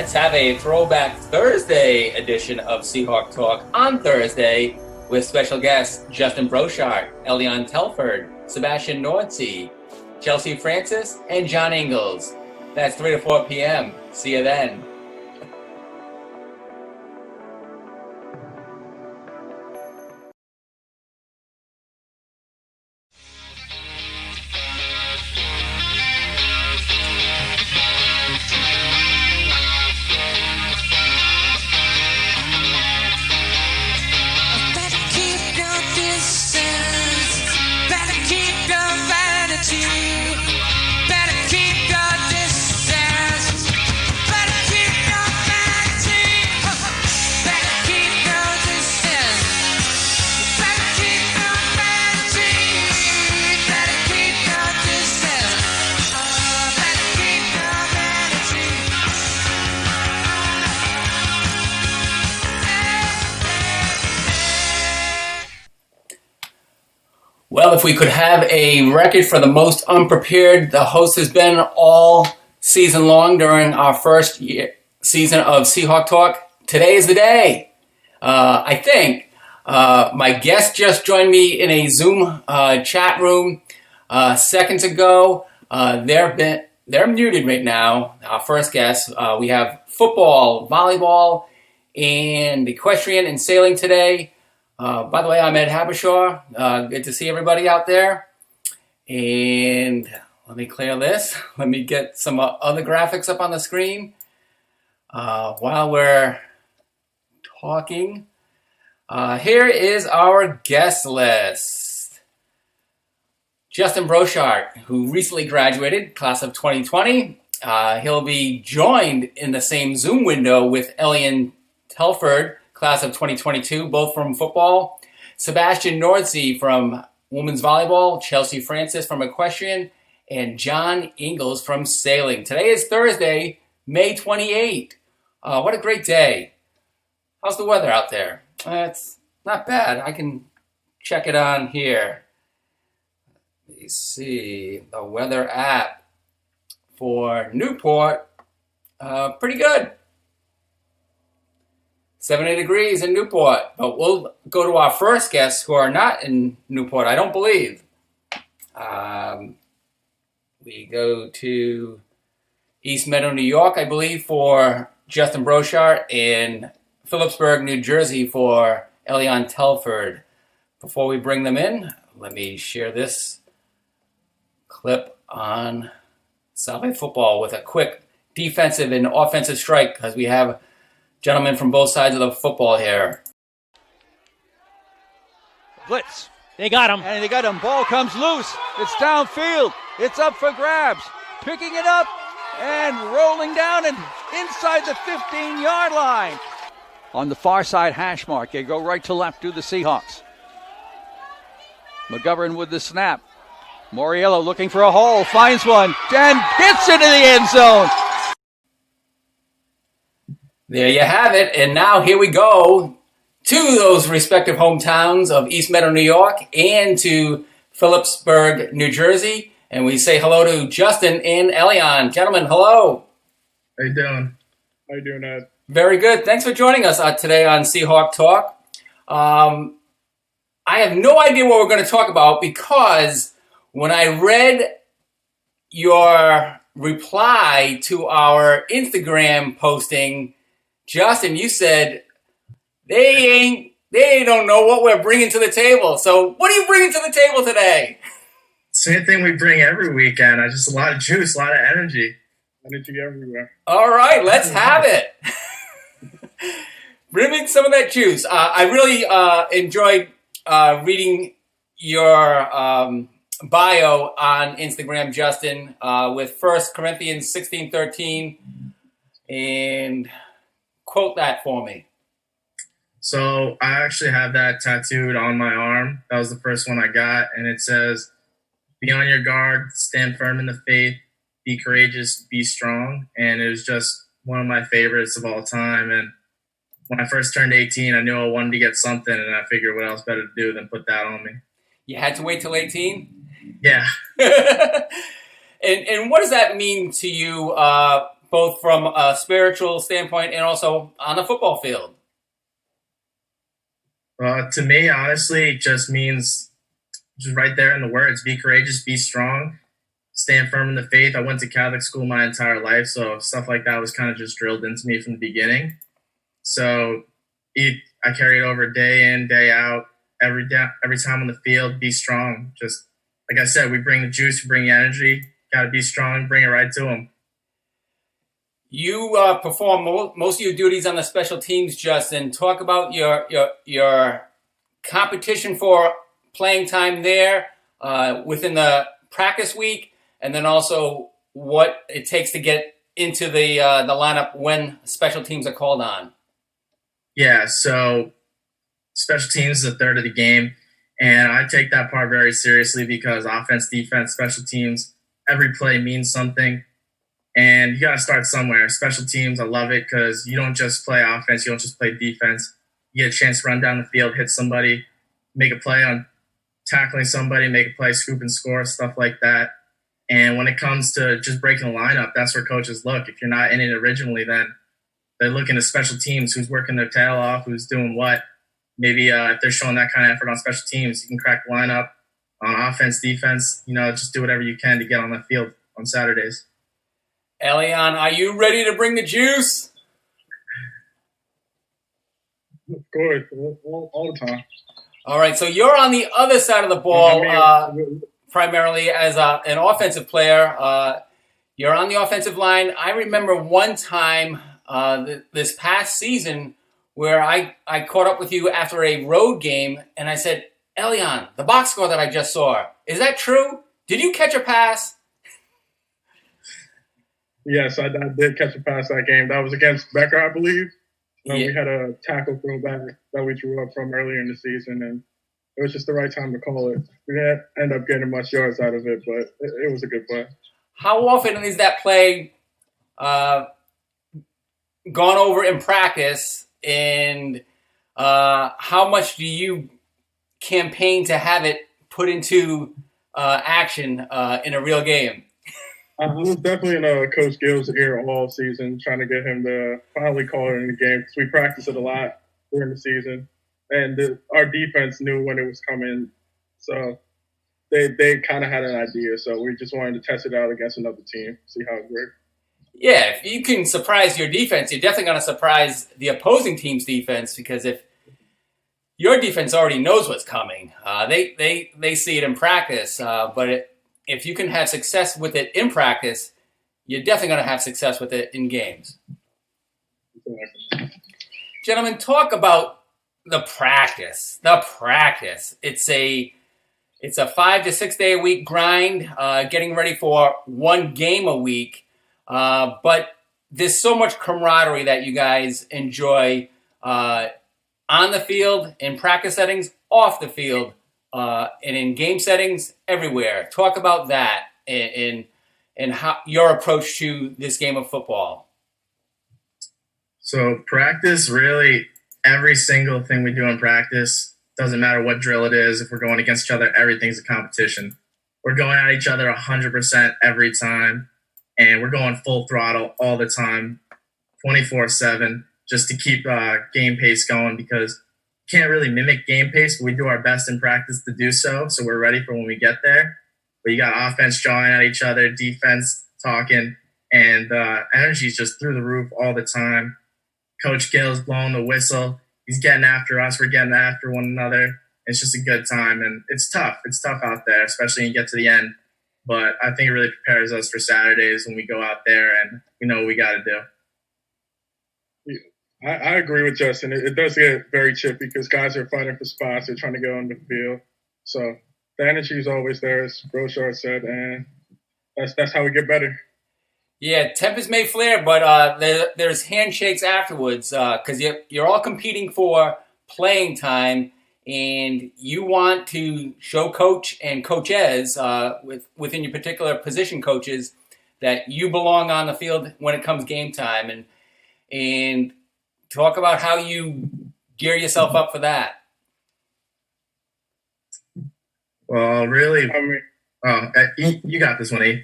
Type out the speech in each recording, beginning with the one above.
let's have a Throwback Thursday edition of Seahawk Talk on Thursday with special guests Justin Brochart, Elion Telford, Sebastian Nordsey, Chelsea Francis, and John Ingalls. That's 3 to 4 p.m. See you then. Well, if we could have a record for the most unprepared the host has been all season long during our first season of Seahawk Talk, today is the day. I think my guest just joined me in a Zoom chat room seconds ago. They're muted right now. Our first guest, we have football, volleyball, and equestrian and sailing today. By the way, I'm Ed Habashaw. Good to see everybody out there. And let me clear this. Let me get some other graphics up on the screen while we're talking. Here is our guest list. Justin Brochart, who recently graduated, class of 2020. He'll be joined in the same Zoom window with Elion Telford, class of 2022, both from football. Sebastian Nordsey from women's volleyball, Chelsea Francis from equestrian, and John Ingalls from sailing. Today is Thursday, May 28th. What a great day. How's the weather out there? It's not bad. I can check it on here. Let me see. The weather app for Newport, pretty good. 70 degrees in Newport. But we'll go to our first guests who are not in Newport, I don't believe. We go to East Meadow, New York, I believe, for Justin Brochart, and Phillipsburg, New Jersey for Elion Telford. Before we bring them in, let me share this clip on Salve Football with a quick defensive and offensive strike, because we have gentlemen from both sides of the football here. Blitz. They got him. And they got him. Ball comes loose. It's downfield. It's up for grabs. Picking it up and rolling down and inside the 15-yard line. On the far side hash mark, they go right to left to the Seahawks. McGovern with the snap. Moriello looking for a hole, finds one, and hits into the end zone. There you have it. And now here we go to those respective hometowns of East Meadow, New York, and to Phillipsburg, New Jersey. And we say hello to Justin and Elion. Gentlemen, hello. How you doing? How you doing, Ed? Very good. Thanks for joining us today on Seahawk Talk. I have no idea what we're going to talk about, because when I read your reply to our Instagram posting, Justin, you said they don't know what we're bringing to the table. So what are you bringing to the table today? Same thing we bring every weekend. Just a lot of juice, a lot of energy. Energy everywhere. All right, let's have it. Bring me some of that juice. I really enjoyed reading your bio on Instagram, Justin, with 1 Corinthians 16:13, and quote that for me. So I actually have that tattooed on my arm. That was the first one I got, and it says, "Be on your guard, stand firm in the faith, be courageous, be strong." And it was just one of my favorites of all time. And when I first turned 18, I knew I wanted to get something, and I figured what else better to do than put that on me. You had to wait till 18? Yeah. And what does that mean to you both from a spiritual standpoint and also on the football field? To me, honestly, it just means just right there in the words: be courageous, be strong, stand firm in the faith. I went to Catholic school my entire life, so stuff like that was kind of just drilled into me from the beginning. So I carry it over day in, day out, every time on the field. Be strong. Just like I said, we bring the juice, we bring the energy. Got to be strong, bring it right to them. You perform most of your duties on the special teams, Justin. Talk about your competition for playing time there within the practice week, and then also what it takes to get into the lineup when special teams are called on. Yeah, so special teams is a third of the game, and I take that part very seriously because offense, defense, special teams, every play means something. And you got to start somewhere. Special teams, I love it because you don't just play offense. You don't just play defense. You get a chance to run down the field, hit somebody, make a play on tackling somebody, make a play, scoop and score, stuff like that. And when it comes to just breaking the lineup, that's where coaches look. If you're not in it originally, then they're looking at special teams, who's working their tail off, who's doing what. Maybe if they're showing that kind of effort on special teams, you can crack the lineup on offense, defense. Just do whatever you can to get on the field on Saturdays. Elian, are you ready to bring the juice? Of course, all the time. All right, so you're on the other side of the ball, primarily as an offensive player. You're on the offensive line. I remember one time this past season where I caught up with you after a road game, and I said, Elian, the box score that I just saw, is that true? Did you catch a pass? Yes, I did catch a pass that game. That was against Becker, I believe. Yeah. We had a tackle throwback that we drew up from earlier in the season, and it was just the right time to call it. We didn't end up getting much yards out of it, but it was a good play. How often is that play gone over in practice, and how much do you campaign to have it put into action in a real game? I was definitely in Coach Gill's ear all season, trying to get him to finally call it in the game because we practiced it a lot during the season. And our defense knew when it was coming, so they kind of had an idea. So we just wanted to test it out against another team, see how it worked. Yeah, if you can surprise your defense, you're definitely going to surprise the opposing team's defense, because if your defense already knows what's coming, they see it in practice, but if you can have success with it in practice, you're definitely going to have success with it in games. Gentlemen, talk about the practice. It's a 5 to 6 day a week grind, getting ready for one game a week. But there's so much camaraderie that you guys enjoy on the field, in practice settings, off the field, and in game settings, everywhere. Talk about that and how your approach to this game of football. So practice, really, every single thing we do in practice, doesn't matter what drill it is. If we're going against each other, everything's a competition. We're going at each other 100% every time, and we're going full throttle all the time, 24/7, just to keep game pace going, because can't really mimic game pace, but we do our best in practice to do so. So we're ready for when we get there. But you got offense jawing at each other, defense talking, and energy is just through the roof all the time. Coach Gill's blowing the whistle. He's getting after us. We're getting after one another. It's just a good time, and it's tough. It's tough out there, especially when you get to the end. But I think it really prepares us for Saturdays when we go out there and we know what we got to do. I agree with Justin. It does get very chippy because guys are fighting for spots. They're trying to get on the field. So the energy is always there, as Brochard said, and that's how we get better. Yeah, tempers may flare, but there's handshakes afterwards because you're all competing for playing time, and you want to show coach and coaches within your particular position coaches that you belong on the field when it comes game time, and talk about how you gear yourself up for that. Well, really, you got this one, E.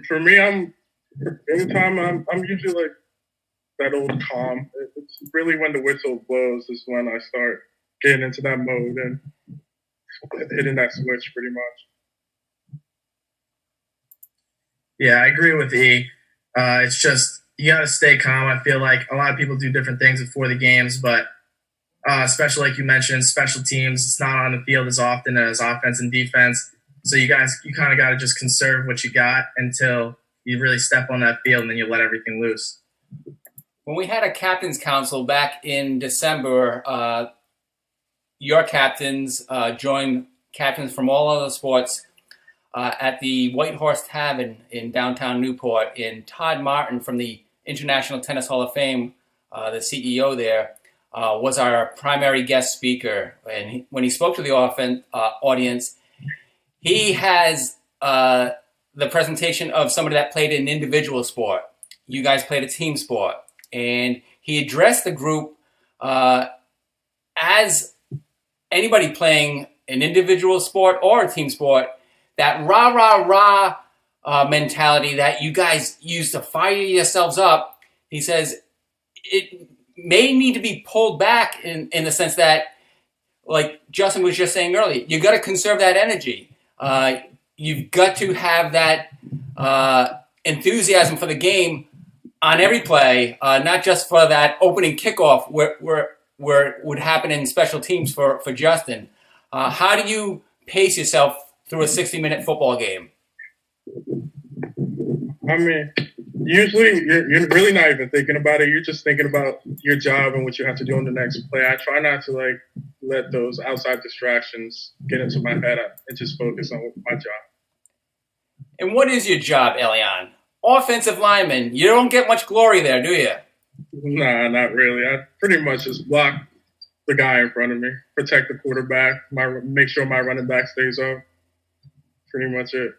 For me, I'm Anytime I'm usually like that old calm. It's really when the whistle blows is when I start getting into that mode and hitting that switch pretty much. Yeah, I agree with E. It's just you got to stay calm. I feel like a lot of people do different things before the games, but especially like you mentioned, special teams, it's not on the field as often as offense and defense. So you kind of got to just conserve what you got until you really step on that field and then you let everything loose. When we had a captain's council back in December, your captains joined captains from all other sports at the White Horse Tavern in downtown Newport. And Todd Martin from the International Tennis Hall of Fame, the CEO there, was our primary guest speaker. And when he spoke to the audience, he has the presentation of somebody that played an individual sport. You guys played a team sport. And he addressed the group as anybody playing an individual sport or a team sport, that rah mentality that you guys use to fire yourselves up. He says it may need to be pulled back in the sense that, like Justin was just saying earlier, you got to conserve that energy. You've got to have that enthusiasm for the game on every play, not just for that opening kickoff where it would happen in special teams for Justin. How do you pace yourself through a 60-minute football game? I mean, usually you're really not even thinking about it. You're just thinking about your job and what you have to do in the next play. I try not to let those outside distractions get into my head and just focus on my job. And what is your job, Elian? Offensive lineman. You don't get much glory there, do you? Nah, not really. I pretty much just block the guy in front of me, protect the quarterback, make sure my running back stays up. Pretty much it.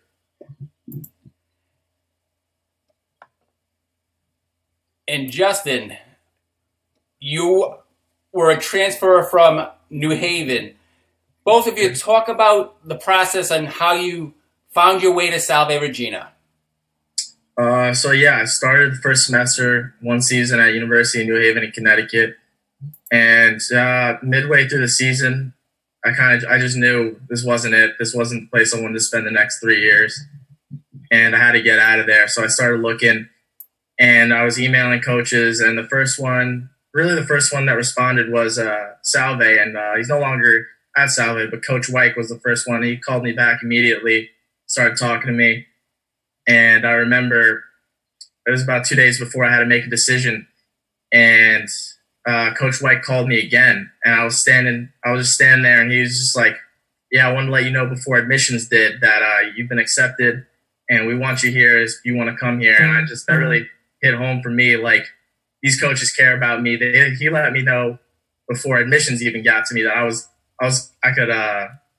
And Justin, you were a transfer from New Haven. Both of you talk about the process and how you found your way to Salve Regina. I started the first semester, one season at University of New Haven in Connecticut. And midway through the season, I just knew this wasn't it. This wasn't the place I wanted to spend the next 3 years. And I had to get out of there. So I started looking, and I was emailing coaches. And the first one that responded was Salve. And he's no longer at Salve, but Coach White was the first one. He called me back immediately, started talking to me. And I remember it was about 2 days before I had to make a decision. And Coach White called me again, and I was just standing there, and he was just like, yeah, I wanted to let you know before admissions did that you've been accepted, and we want you here if you want to come here. And that really hit home for me. Like, these coaches care about me. He let me know before admissions even got to me that I could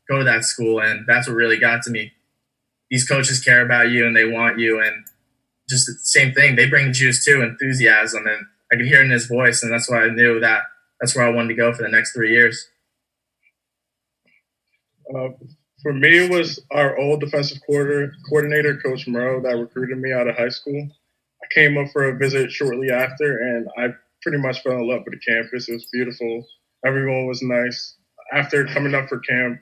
go to that school, and that's what really got to me. These coaches care about you, and they want you, and just the same thing. They bring juice too, enthusiasm, and I could hear it in his voice, and that's why I knew that that's where I wanted to go for the next 3 years. For me, it was our old defensive coordinator, Coach Moreau, that recruited me out of high school. I came up for a visit shortly after, and I pretty much fell in love with the campus. It was beautiful. Everyone was nice. After coming up for camp,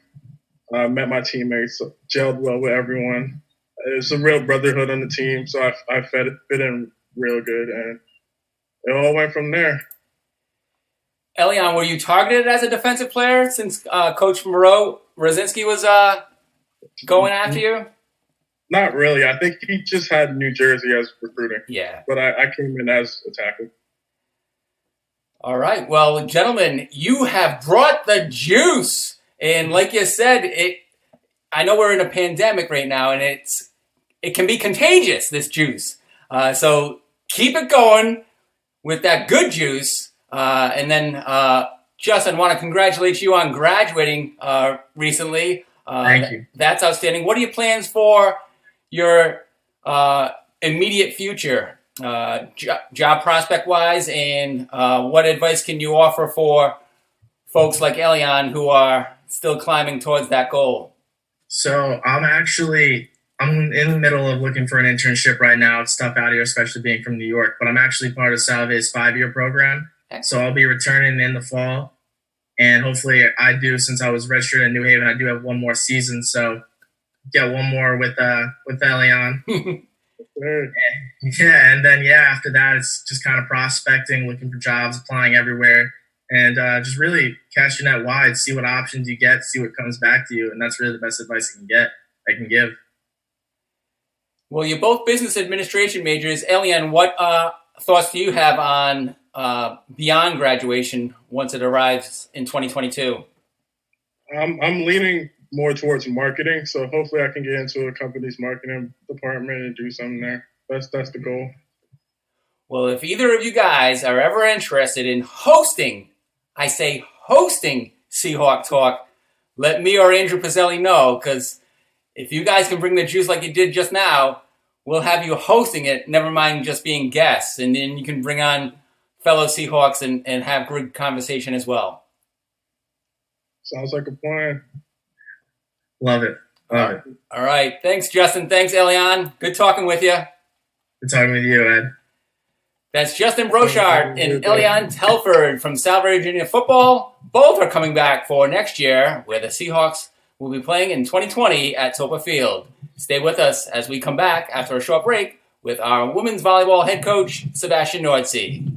I met my teammates, gelled well with everyone. It's a real brotherhood on the team, so I fit in real good, and it all went from there. Elian, were you targeted as a defensive player since Coach Rosinski was going after you? Not really. I think he just had New Jersey as recruiting. Yeah. But I came in as a tackle. All right. Well, gentlemen, you have brought the juice. And like you said, I know we're in a pandemic right now, and it can be contagious, this juice. So keep it going with that good juice. And then, Justin, I want to congratulate you on graduating recently. Thank you. That's outstanding. What are your plans for your immediate future, job prospect-wise, and what advice can you offer for folks like Elian who are still climbing towards that goal? So I'm I'm in the middle of looking for an internship right now. It's tough out here, especially being from New York, but I'm actually part of Salve's 5-year program. So I'll be returning in the fall. And hopefully I do, since I was registered in New Haven, I do have one more season. So get one more with Elion. Yeah, and then, after that, it's just kind of prospecting, looking for jobs, applying everywhere, and just really casting that wide, see what options you get, see what comes back to you. And that's really the best advice I can give. Well, you're both business administration majors. Elian, what thoughts do you have on beyond graduation once it arrives in 2022? I'm leaning more towards marketing, so hopefully I can get into a company's marketing department and do something there. That's the goal. Well, if either of you guys are ever interested in hosting, I say hosting Seahawk Talk, let me or Andrew Pizzelli know, because if you guys can bring the juice like you did just now, we'll have you hosting it, never mind just being guests. And then you can bring on fellow Seahawks and have good conversation as well. Sounds like a plan. Love it. All right. Thanks, Justin. Thanks, Elian. Good talking with you. Good talking with you, Ed. That's Justin Brochard and Elian Telford from Salve, Virginia football. Both are coming back for next year, where the Seahawks will be playing in 2020 at Topper Field. Stay with us as we come back after a short break with our women's volleyball head coach, Sebastian Nordsee.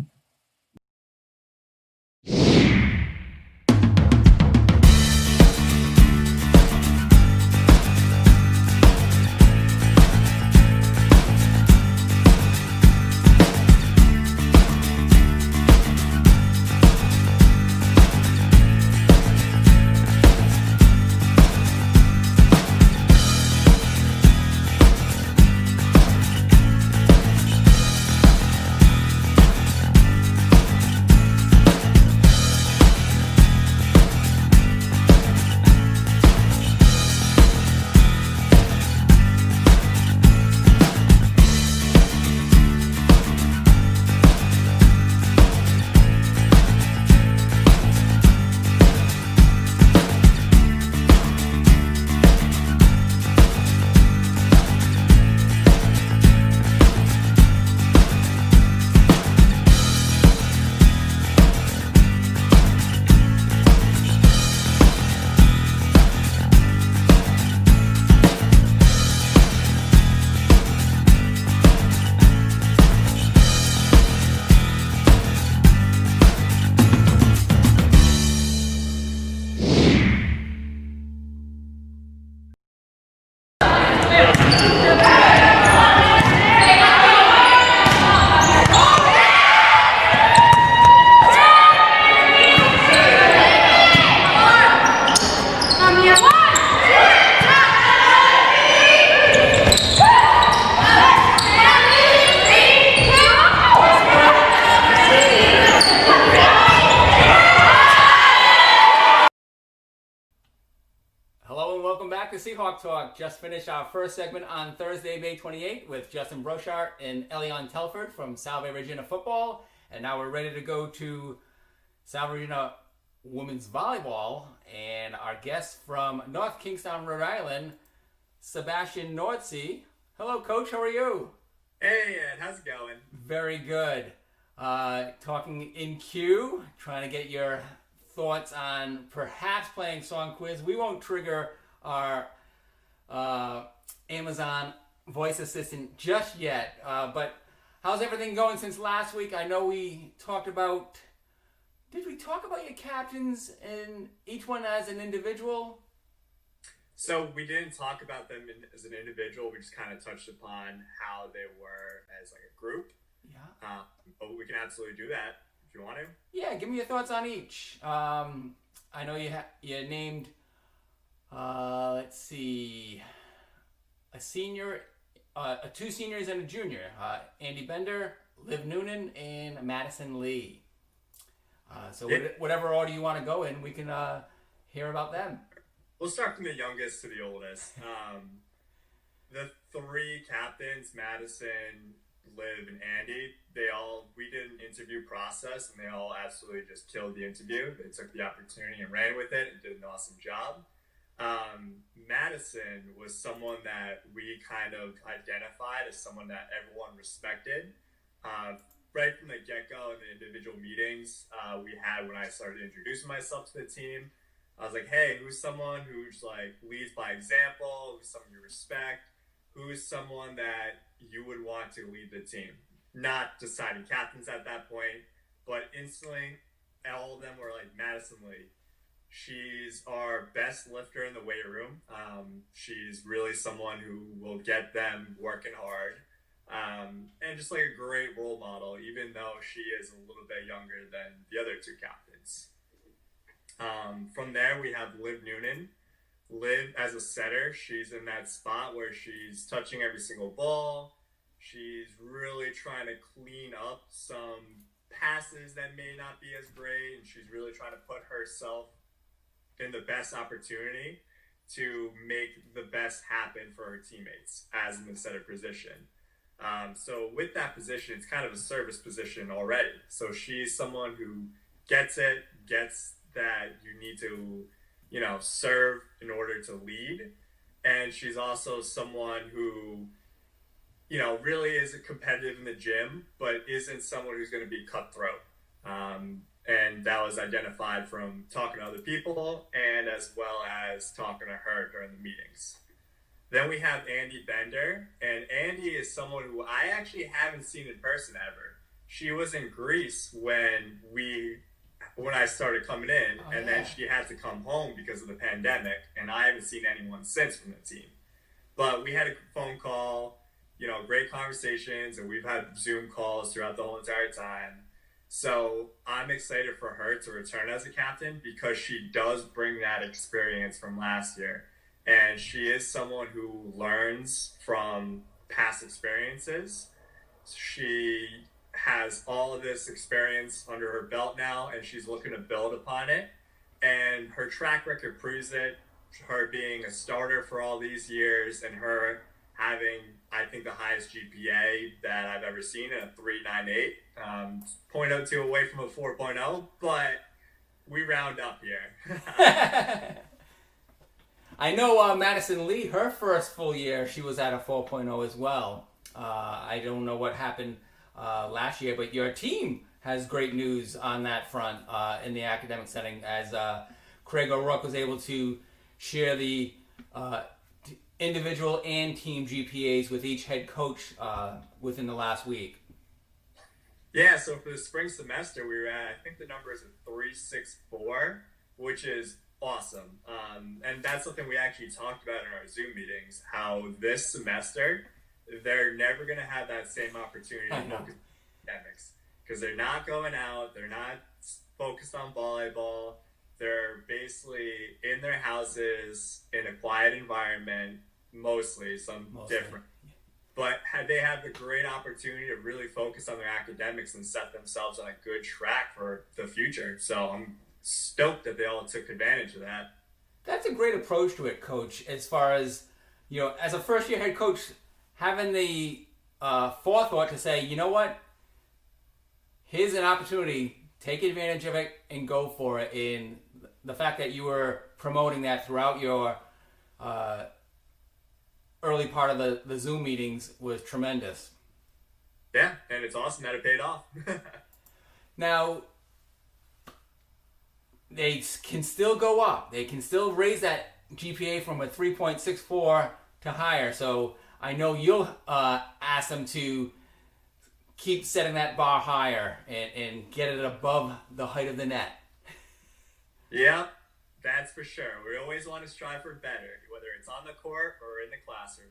Seahawk Talk. Just finished our first segment on Thursday, May 28th with Justin Brochard and Elian Telford from Salve Virginia football. And now we're ready to go to Salve Virginia women's volleyball. And our guest from North Kingstown, Rhode Island, Sebastian Nordsee. Hello, Coach. How are you? Hey, Ed. How's it going? Very good. Talking in queue, trying to get your thoughts on perhaps playing song quiz. We won't trigger our Amazon voice assistant just yet, but how's everything going since last week? I know we talked about, did we talk about your captains and each one as an individual? So we didn't talk about them as an individual. We just kind of touched upon how they were as like a group. Yeah. But we can absolutely do that if you want to. Yeah, give me your thoughts on each. I know you named, let's see, a senior, two seniors and a junior, Andy Bender, Liv Noonan, and Madison Lee. So whatever order you want to go in, we can hear about them. We'll start from the youngest to the oldest. The three captains, Madison, Liv, and Andy, we did an interview process, and they all absolutely just killed the interview. They took the opportunity and ran with it and did an awesome job. Madison was someone that we kind of identified as someone that everyone respected. Right from the get-go in the individual meetings we had when I started introducing myself to the team, I was like, hey, who's someone who's like leads by example, who's someone you respect, who's someone that you would want to lead the team? Not deciding captains at that point, but instantly all of them were like, Madison Lee. She's our best lifter in the weight room. She's really someone who will get them working hard. And just like a great role model, even though she is a little bit younger than the other two captains. From there, we have Liv Noonan. Liv, as a setter, she's in that spot where she's touching every single ball. She's really trying to clean up some passes that may not be as great, and she's really trying to put herself in the best opportunity to make the best happen for her teammates as in the setter position. So with that position, it's kind of a service position already. So she's someone who gets that you need to, serve in order to lead. And she's also someone who, really is competitive in the gym, but isn't someone who's going to be cutthroat. And that was identified from talking to other people and as well as talking to her during the meetings. Then we have Andy Bender, and Andy is someone who I actually haven't seen in person ever. She was in Greece when I started coming in, then she had to come home because of the pandemic, and I haven't seen anyone since from the team. But we had a phone call, great conversations, and we've had Zoom calls throughout the whole entire time. So I'm excited for her to return as a captain because she does bring that experience from last year. And she is someone who learns from past experiences. She has all of this experience under her belt now, and she's looking to build upon it. And her track record proves it. Her being a starter for all these years and her having, I think, the highest GPA that I've ever seen in a 3.98. 0.02 away from a 4.0, but we round up here. I know Madison Lee, her first full year, she was at a 4.0 as well. I don't know what happened last year, but your team has great news on that front in the academic setting, as Craig O'Rourke was able to share the individual and team GPAs with each head coach within the last week. Yeah, so for the spring semester, we were at, I think the number is a 3.64, which is awesome. And that's something we actually talked about in our Zoom meetings, how this semester, they're never going to have that same opportunity to focus on academics. Because they're not going out, they're not focused on volleyball, they're basically in their houses in a quiet environment, mostly, different. But they have the great opportunity to really focus on their academics and set themselves on a good track for the future. So I'm stoked that they all took advantage of that. That's a great approach to it, Coach, as far as, as a first-year head coach, having the forethought to say, you know what, here's an opportunity, take advantage of it and go for it. And the fact that you were promoting that throughout your early part of the Zoom meetings was tremendous. Yeah, and it's awesome that it paid off. Now, they can still go up. They can still raise that GPA from a 3.64 to higher. So I know you'll ask them to keep setting that bar higher and get it above the height of the net. Yeah, that's for sure. We always want to strive for better, whether it's on the court or in the classroom.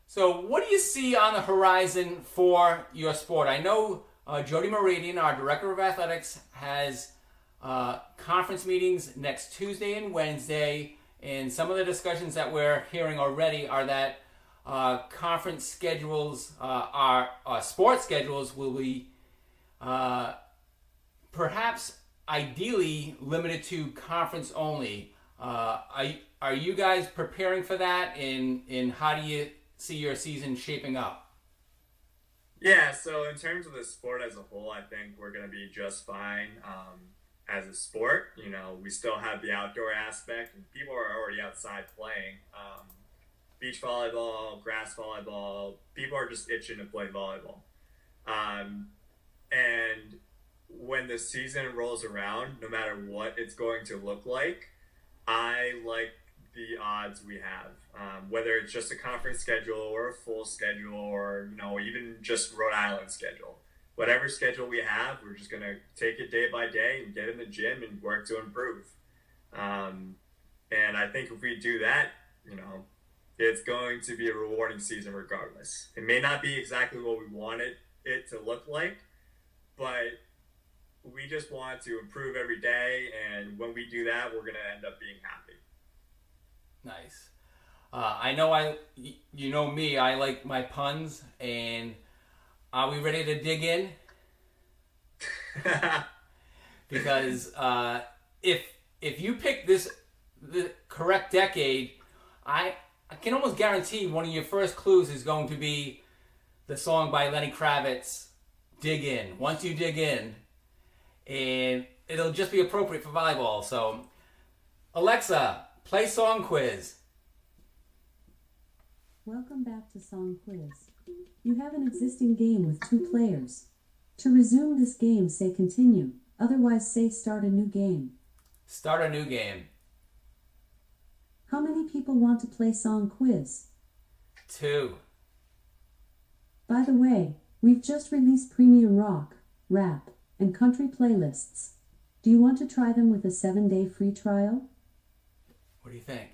So what do you see on the horizon for your sport? I know Jody Meridian, our Director of Athletics, has conference meetings next Tuesday and Wednesday, and some of the discussions that we're hearing already are that conference schedules, our sports schedules will be perhaps ideally limited to conference only. Are you guys preparing for that, and how do you see your season shaping up? Yeah, so in terms of the sport as a whole, I think we're going to be just fine. as a sport. You know, we still have the outdoor aspect, and people are already outside playing. Beach volleyball, grass volleyball, people are just itching to play volleyball. And when the season rolls around, no matter what it's going to look like, I like the odds we have. Whether it's just a conference schedule or a full schedule or, you know, even just Rhode Island schedule. Whatever schedule we have, we're just going to take it day by day and get in the gym and work to improve. And I think if we do that, you know, it's going to be a rewarding season regardless. It may not be exactly what we wanted it to look like, but we just want to improve every day. And when we do that, we're going to end up being happy. Nice. I know you know me, I like my puns, and are we ready to dig in? Because if you pick the correct decade, I can almost guarantee one of your first clues is going to be the song by Lenny Kravitz, Dig In. Once you dig in, and it'll just be appropriate for volleyball. So, Alexa, play song quiz. Welcome back to Song Quiz. You have an existing game with 2 players. To resume this game, say continue. Otherwise, say start a new game. Start a new game. How many people want to play Song Quiz? 2. By the way, we've just released premium rock, rap, and country playlists. Do you want to try them with a 7-day free trial? What do you think?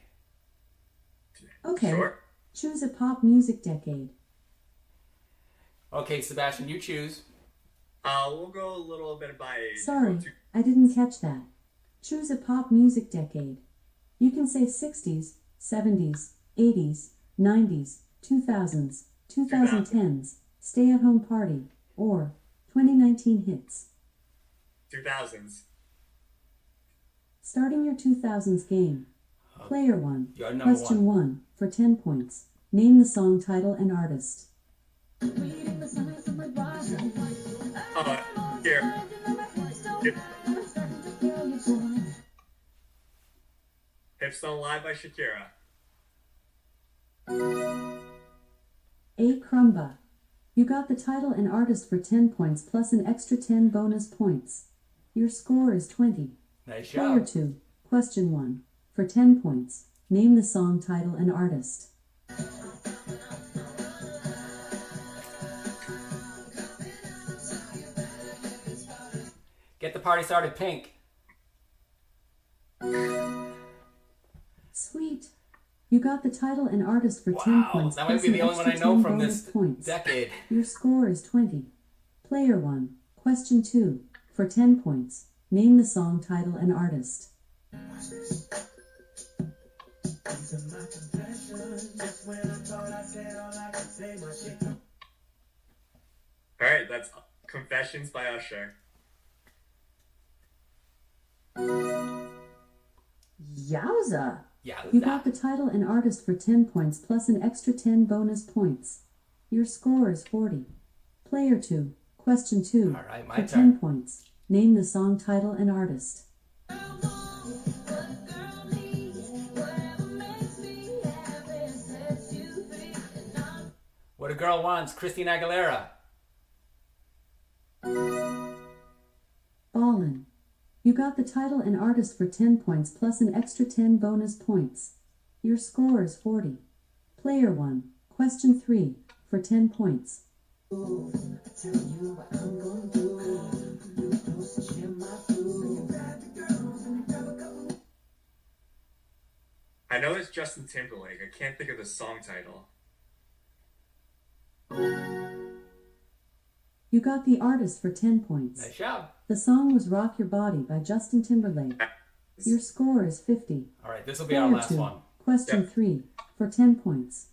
Okay. Sure. Choose a pop music decade. Okay, Sebastian, you choose. We'll go a little bit by age. Sorry, I didn't catch that. Choose a pop music decade. You can say 60s, 70s, 80s, 90s, 2000s, 2010s, stay-at-home party, or 2019 hits. 2000s. Starting your 2000s game. Player 1. You're number Question 1 for 10 points. Name the song title and artist. Here. Hips Don't Lie by Shakira. A. Crumba. You got the title and artist for 10 points plus an extra 10 bonus points. Your score is 20. Nice Player job. 2. Question 1 for 10 points. Name the song title and artist. Get the party started, Pink. Sweet. You got the title and artist for 10 Wow, points. that might plus be an the only one I extra know 10 from bonus this points. decade. Your score is 20. Player 1. Question 2 for 10 points. Name the song title and artist. All right, that's Confessions by Usher. Yowza! Yeah. You got the title and artist for 10 points plus an extra 10 bonus points. Your score is 40. Player 2. Question 2 All right, my for turn. 10 points. Name the song title and artist. What a Girl Wants, Christina Aguilera. Ballin'. You got the title and artist for 10 points plus an extra 10 bonus points. Your score is 40. Player 1. Question 3 for 10 points. I know it's Justin Timberlake. I can't think of the song title. You got the artist for 10 points. Nice job. The song was Rock Your Body by Justin Timberlake. Your score is 50. All right, this will be our Player last 2. one. Question Yep. 3 for 10 points.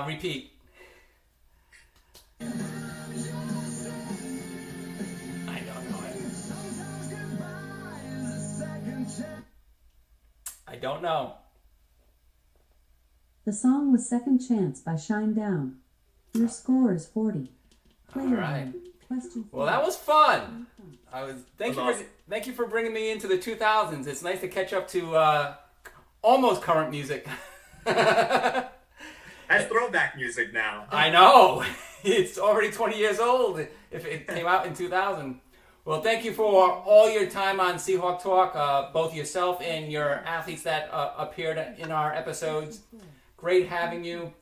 Repeat. I don't know it. I don't know. The The song was Second Chance by Shine Down. Your score is 40. Play All your right. round. Question 4. Well, that was fun. Thank you for bringing me into the 2000s. It's nice to catch up to almost current music. That's throwback music now. I know. It's already 20 years old if it came out in 2000. Well, thank you for all your time on Seahawk Talk, both yourself and your athletes that appeared in our episodes. Great having you,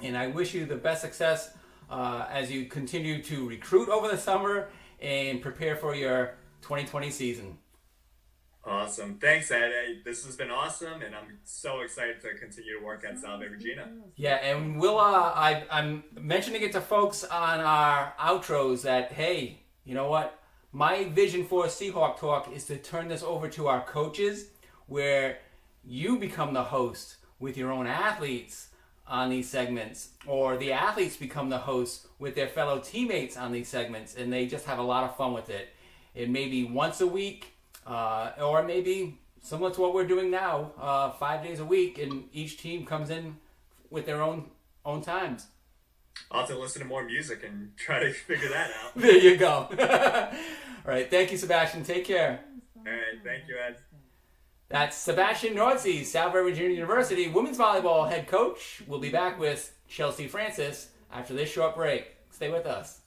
and I wish you the best success as you continue to recruit over the summer and prepare for your 2020 season. Awesome. Thanks, Ed. Hey, this has been awesome, and I'm so excited to continue to work at Salve Regina. Yeah, and we'll I'm mentioning it to folks on our outros that, hey, you know what? My vision for Seahawk Talk is to turn this over to our coaches, where you become the host with your own athletes on these segments, or the athletes become the hosts with their fellow teammates on these segments, and they just have a lot of fun with it. It may be once a week, or maybe similar to what we're doing now, 5 days a week, and each team comes in with their own times. I'll have to listen to more music and try to figure that out. There you go. All right, thank you, Sebastian. Take care. All right, thank you, Ed. That's Sebastian Nordsey, Salve Regina University women's volleyball head coach. We'll be back with Chelsea Francis after this short break. Stay with us.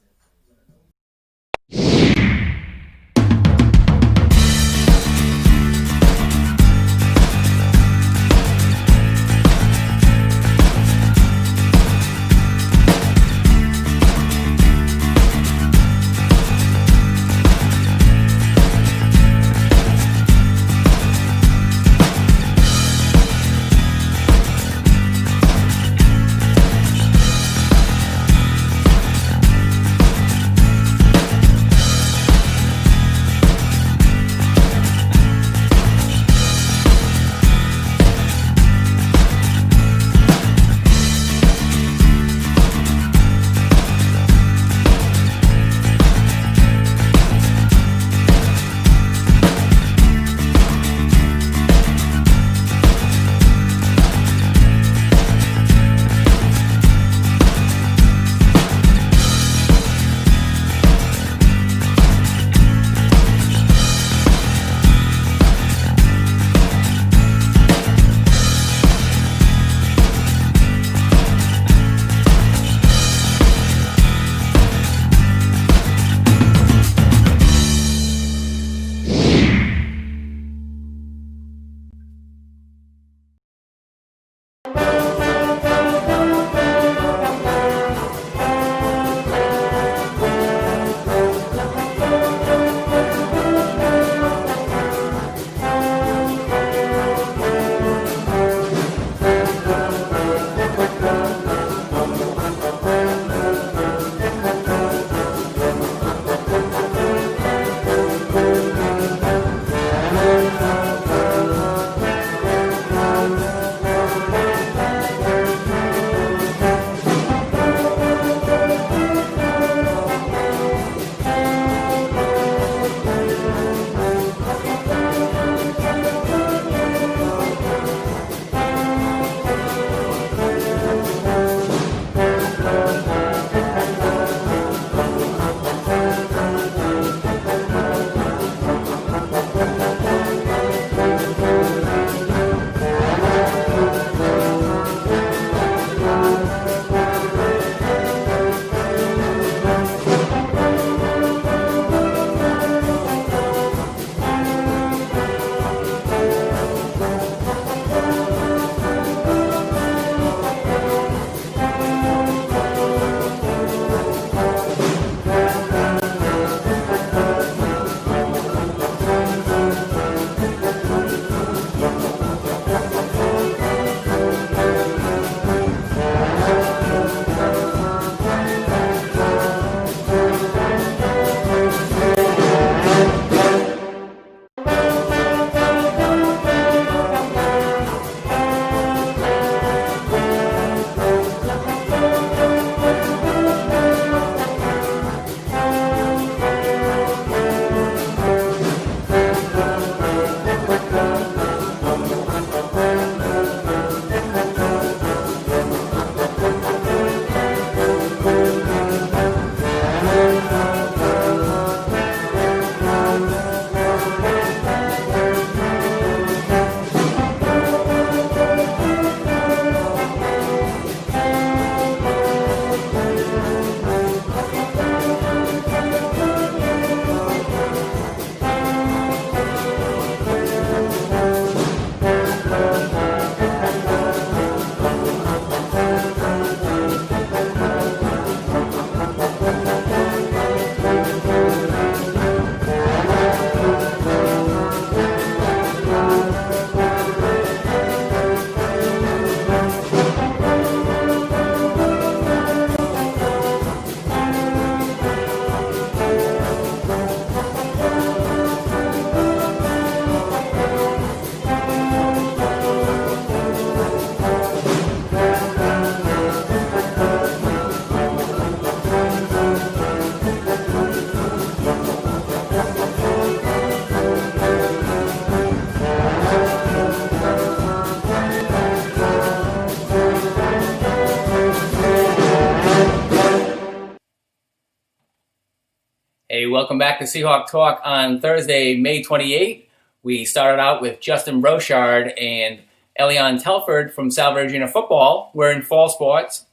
Hey, welcome back to Seahawk Talk on Thursday, May 28th. We started out with Justin Brochard and Elion Telford from Salve Regina Football. We're in fall sports.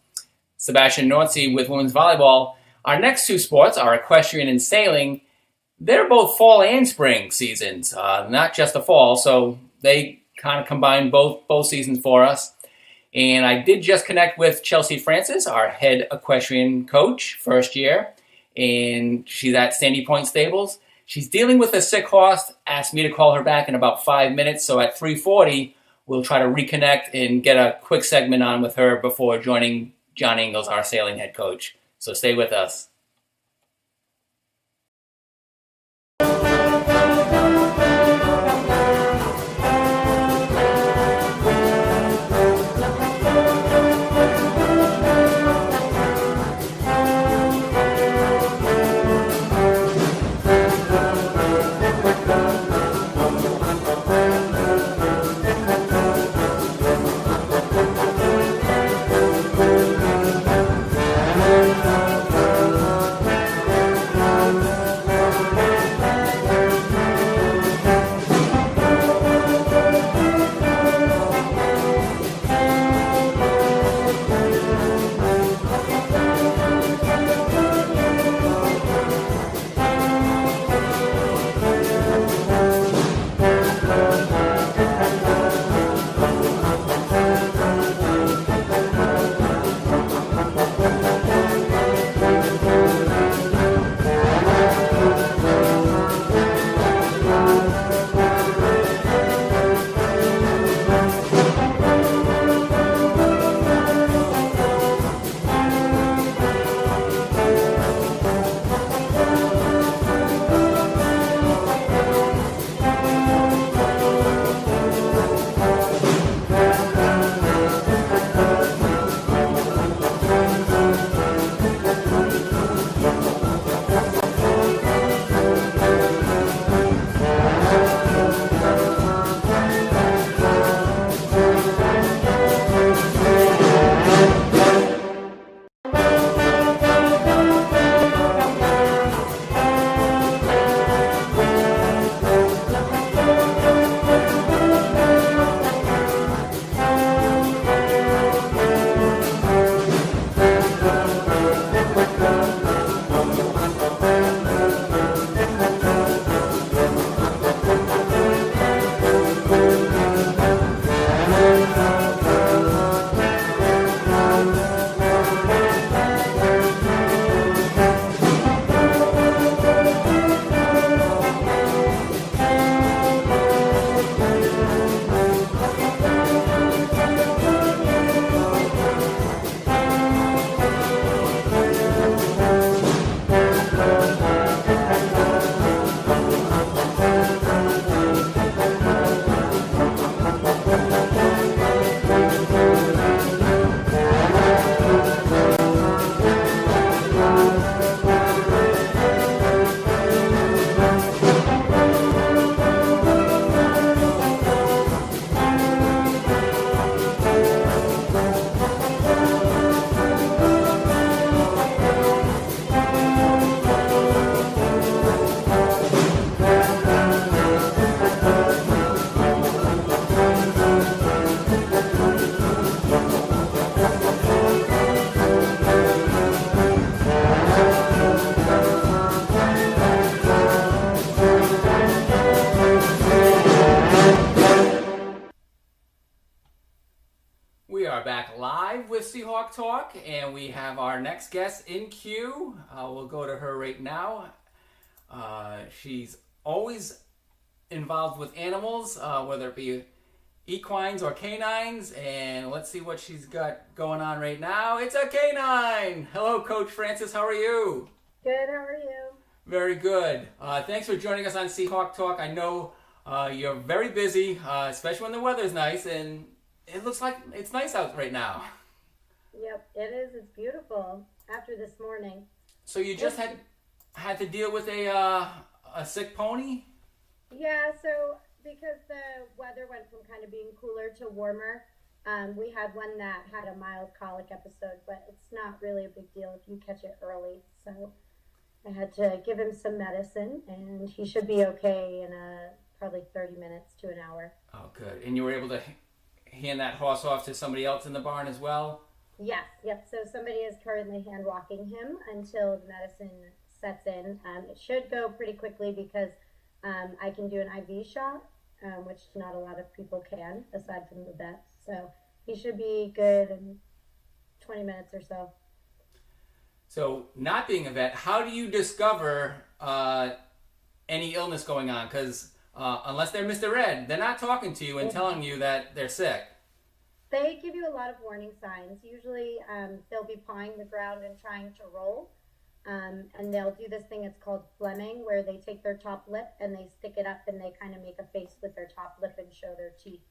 Sebastian Nortsey with women's volleyball. Our next two sports are equestrian and sailing. They're both fall and spring seasons, not just the fall, so they kind of combine both seasons for us. And I did just connect with Chelsea Francis, our head equestrian coach, first year, and she's at Sandy Point Stables. She's dealing with a sick horse, asked me to call her back in about 5 minutes, so at 3:40, we'll try to reconnect and get a quick segment on with her before joining John Ingles, our sailing head coach. So stay with us. We are back live with Seahawk Talk, and we have our next guest in queue. We'll go to her right now. She's always involved with animals, whether it be equines or canines, and let's see what she's got going on right now. It's a canine! Hello, Coach Francis. How are you? Good. How are you? Very good. Thanks for joining us on Seahawk Talk. I know you're very busy, especially when the weather's nice, and it looks like it's nice out right now. Yep, it is. It's beautiful after this morning. So you just had to deal with a sick pony? Yeah, so because the weather went from kind of being cooler to warmer, we had one that had a mild colic episode, but it's not really a big deal if you catch it early. So I had to give him some medicine, and he should be okay in probably 30 minutes to an hour. Oh, good. And you were able to hand that horse off to somebody else in the barn as well? Yes, yep. So somebody is currently hand walking him until the medicine sets in. It should go pretty quickly because I can do an IV shot, which not a lot of people can, aside from the vets. So he should be good in 20 minutes or so. So, not being a vet, how do you discover any illness going on? Because unless they're Mr. Ed, they're not talking to you and telling you that they're sick. They give you a lot of warning signs. Usually they'll be pawing the ground and trying to roll. And they'll do this thing, it's called Fleming, where they take their top lip and they stick it up and they kind of make a face with their top lip and show their teeth.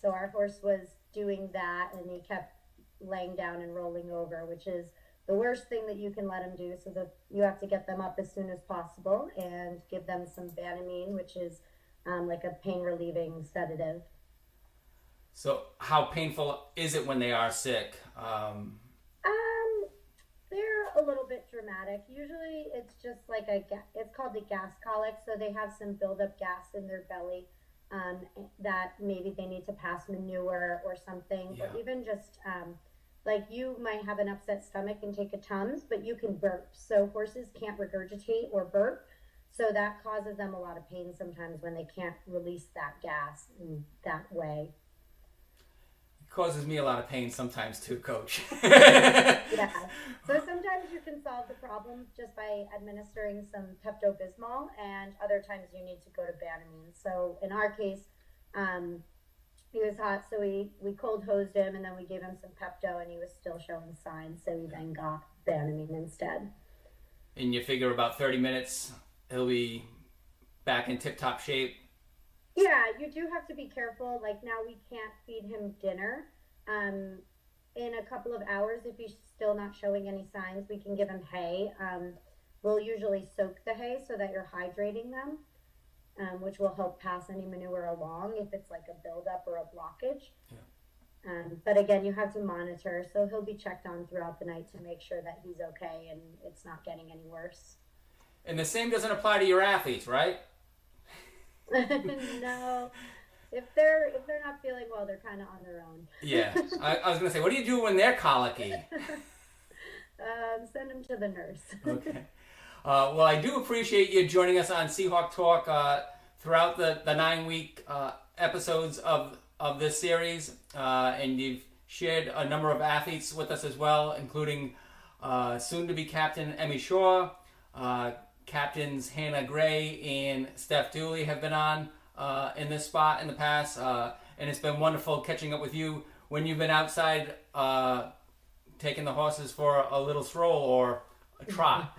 So our horse was doing that, and he kept laying down and rolling over, which is the worst thing that you can let him do. So that you have to get them up as soon as possible and give them some Banamine, which is like a pain relieving sedative. So, how painful is it when they are sick? They're a little bit dramatic. Usually it's just like it's called the gas colic. So they have some buildup gas in their belly that maybe they need to pass manure or something. Yeah. Or even just like you might have an upset stomach and take a Tums, but you can burp. So horses can't regurgitate or burp. So that causes them a lot of pain sometimes when they can't release that gas in that way. Causes me a lot of pain sometimes too, Coach. Yeah. So sometimes you can solve the problem just by administering some Pepto-Bismol, and other times you need to go to Banamine. So in our case, he was hot, so we cold hosed him, and then we gave him some Pepto, and he was still showing signs, so we then got Banamine instead. And you figure about 30 minutes, he'll be back in tip-top shape. Yeah, you do have to be careful. Like now we can't feed him dinner. In a couple of hours, if he's still not showing any signs, we can give him hay. We'll usually soak the hay so that you're hydrating them, which will help pass any manure along if it's like a buildup or a blockage. Yeah. But again, you have to monitor. So he'll be checked on throughout the night to make sure that he's okay and it's not getting any worse. And the same doesn't apply to your athletes, right? No, if they're not feeling well, they're kind of on their own. Yeah, I was gonna say, what do you do when they're colicky? Send them to the nurse. Okay. Well, I do appreciate you joining us on Seahawk Talk throughout the 9-week episodes of this series, and you've shared a number of athletes with us as well, including soon-to-be captain Emmy Shaw. Captains Hannah Gray and Steph Dooley have been on in this spot in the past, and it's been wonderful catching up with you when you've been outside taking the horses for a little stroll or a trot.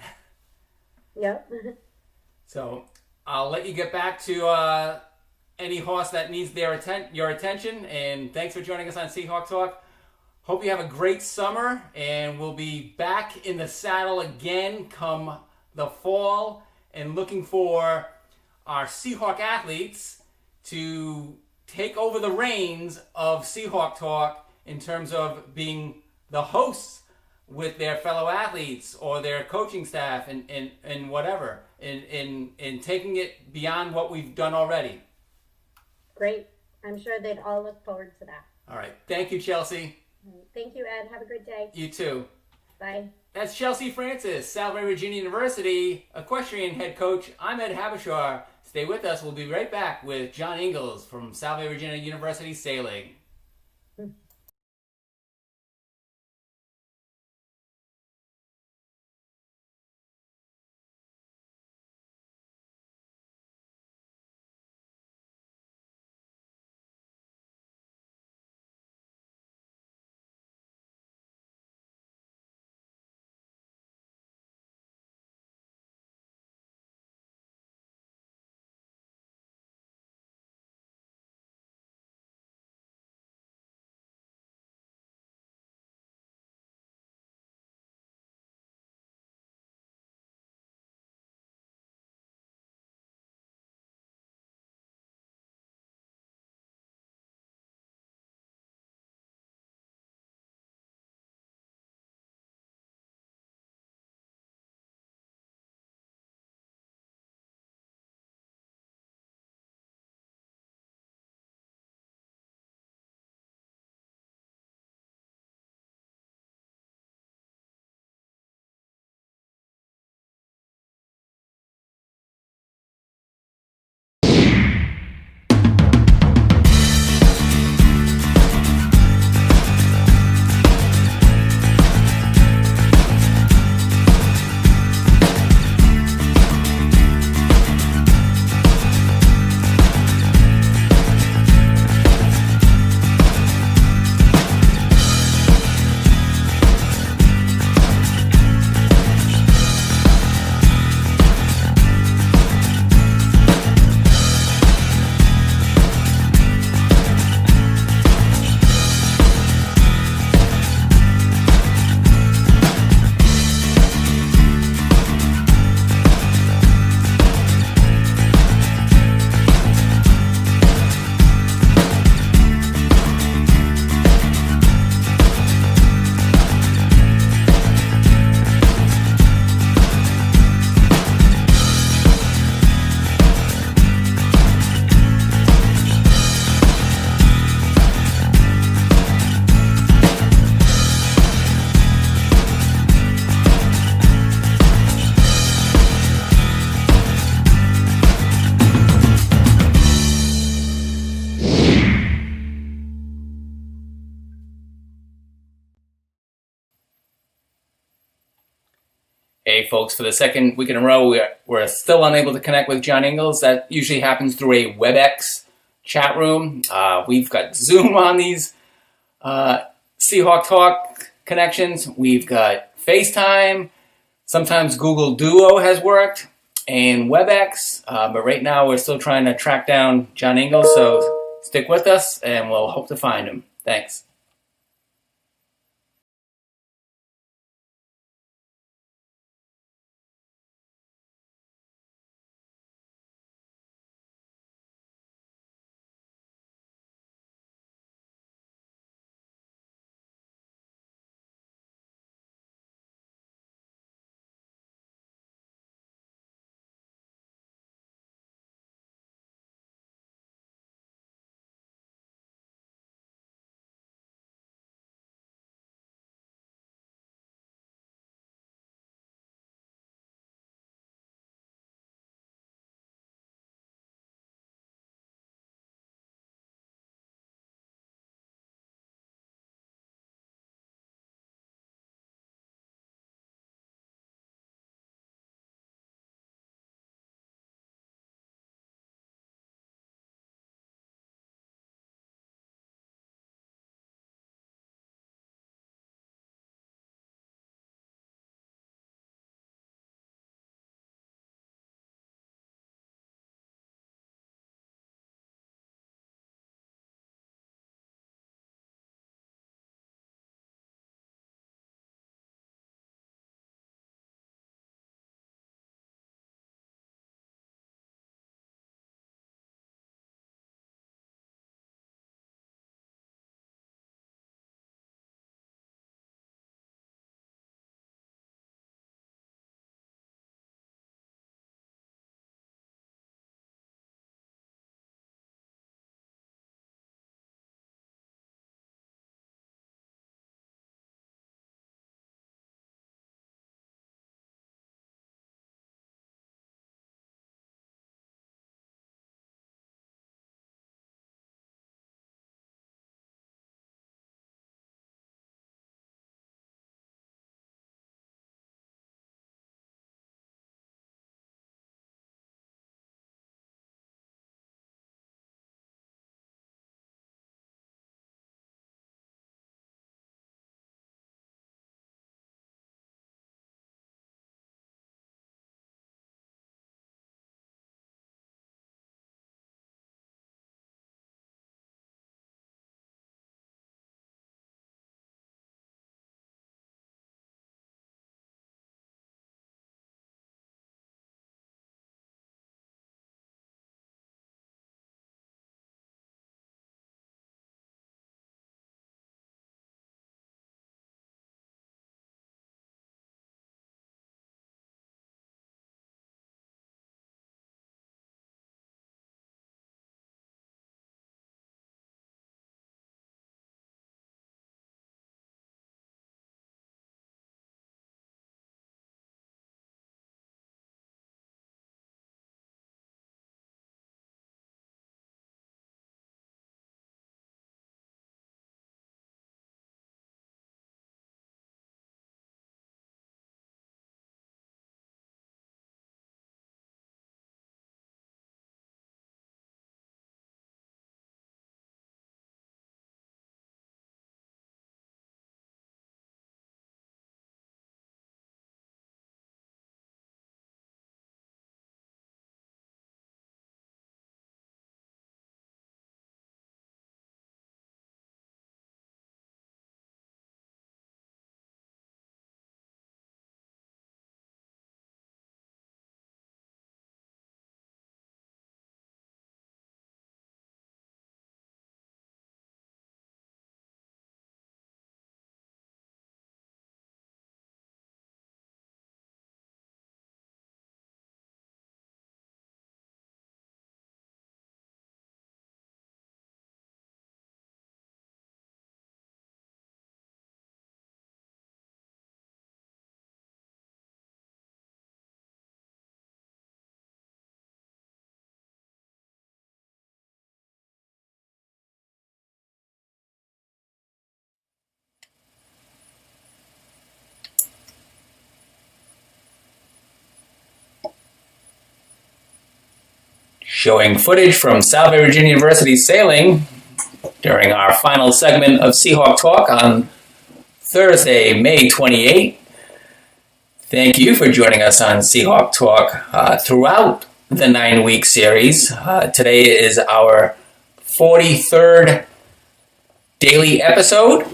Yep. So I'll let you get back to any horse that needs your attention, and thanks for joining us on Seahawk Talk. Hope you have a great summer, and we'll be back in the saddle again come the fall, and looking for our Seahawk athletes to take over the reins of Seahawk Talk in terms of being the hosts with their fellow athletes or their coaching staff and whatever, in taking it beyond what we've done already. Great. I'm sure they'd all look forward to that. All right. Thank you, Chelsea. Thank you, Ed. Have a good day. You too. Bye. That's Chelsea Francis, Salve Virginia University equestrian head coach. I'm Ed Habashar. Stay with us. We'll be right back with John Ingalls from Salve Virginia University Sailing. Okay, folks, for the second week in a row, we're still unable to connect with John Ingles. That usually happens through a WebEx chat room. We've got Zoom on these Seahawk Talk connections. We've got FaceTime. Sometimes Google Duo has worked and WebEx. But right now, we're still trying to track down John Ingles. So stick with us, and we'll hope to find him. Thanks. showing footage from Salve Virginia University sailing during our final segment of Seahawk Talk on Thursday, May 28th. Thank you for joining us on Seahawk Talk throughout the 9-week series. Today is our 43rd daily episode.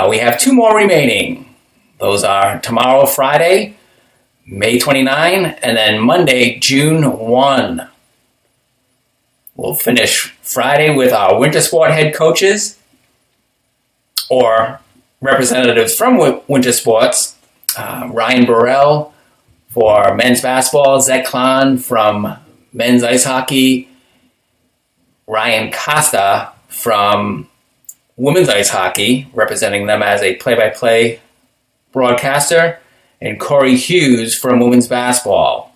We have 2 more remaining. Those are tomorrow, Friday, May 29, and then Monday, June 1. We'll finish Friday with our winter sport head coaches or representatives from winter sports. Ryan Burrell for men's basketball, Zach Klahn from men's ice hockey, Ryan Costa from women's ice hockey, representing them as a play-by-play broadcaster, and Corey Hughes from women's basketball.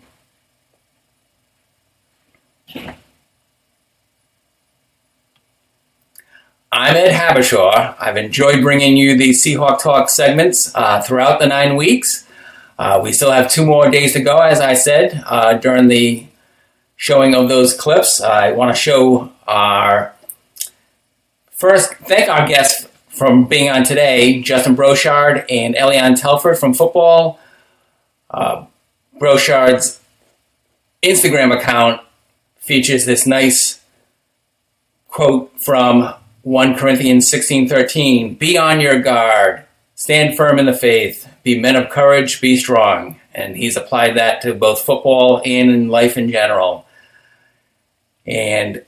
I'm Ed Habishaw. I've enjoyed bringing you the Seahawk Talk segments throughout the 9 weeks. We still have 2 more days to go, as I said, during the showing of those clips. I want to thank our guests from being on today, Justin Brochard and Elian Telford from football. Brochard's Instagram account features this nice quote from 1 Corinthians 16:13, "Be on your guard, stand firm in the faith, be men of courage, be strong." And he's applied that to both football and in life in general. And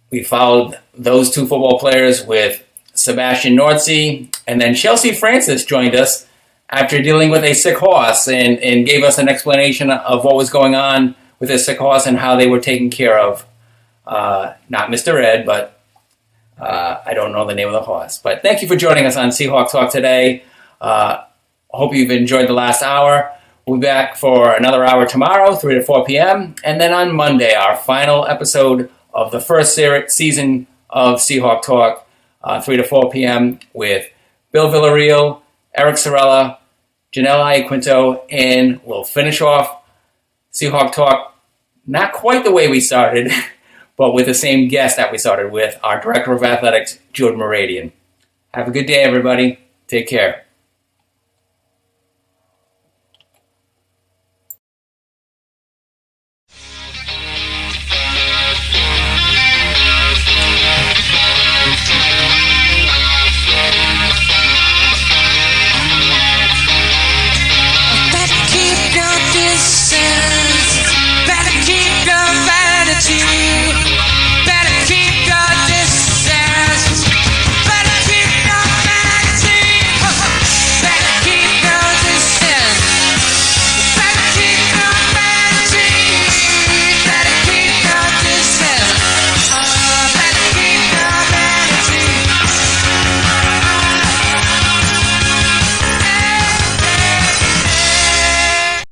we followed those 2 football players with Sebastian Nordsee, and then Chelsea Francis joined us after dealing with a sick horse and gave us an explanation of what was going on with his sick horse and how they were taken care of. Not Mr. Ed, but I don't know the name of the horse. But thank you for joining us on Seahawk Talk today. Hope you've enjoyed the last hour. We'll be back for another hour tomorrow, 3 to 4 p.m. And then on Monday, our final episode of the first season of Seahawk Talk, 3 to 4 p.m. with Bill Villarreal, Eric Sorella, Janelle Iaquinto, and we'll finish off Seahawk Talk not quite the way we started, but with the same guest that we started with, our Director of Athletics, Jordan Moradian. Have a good day, everybody. Take care.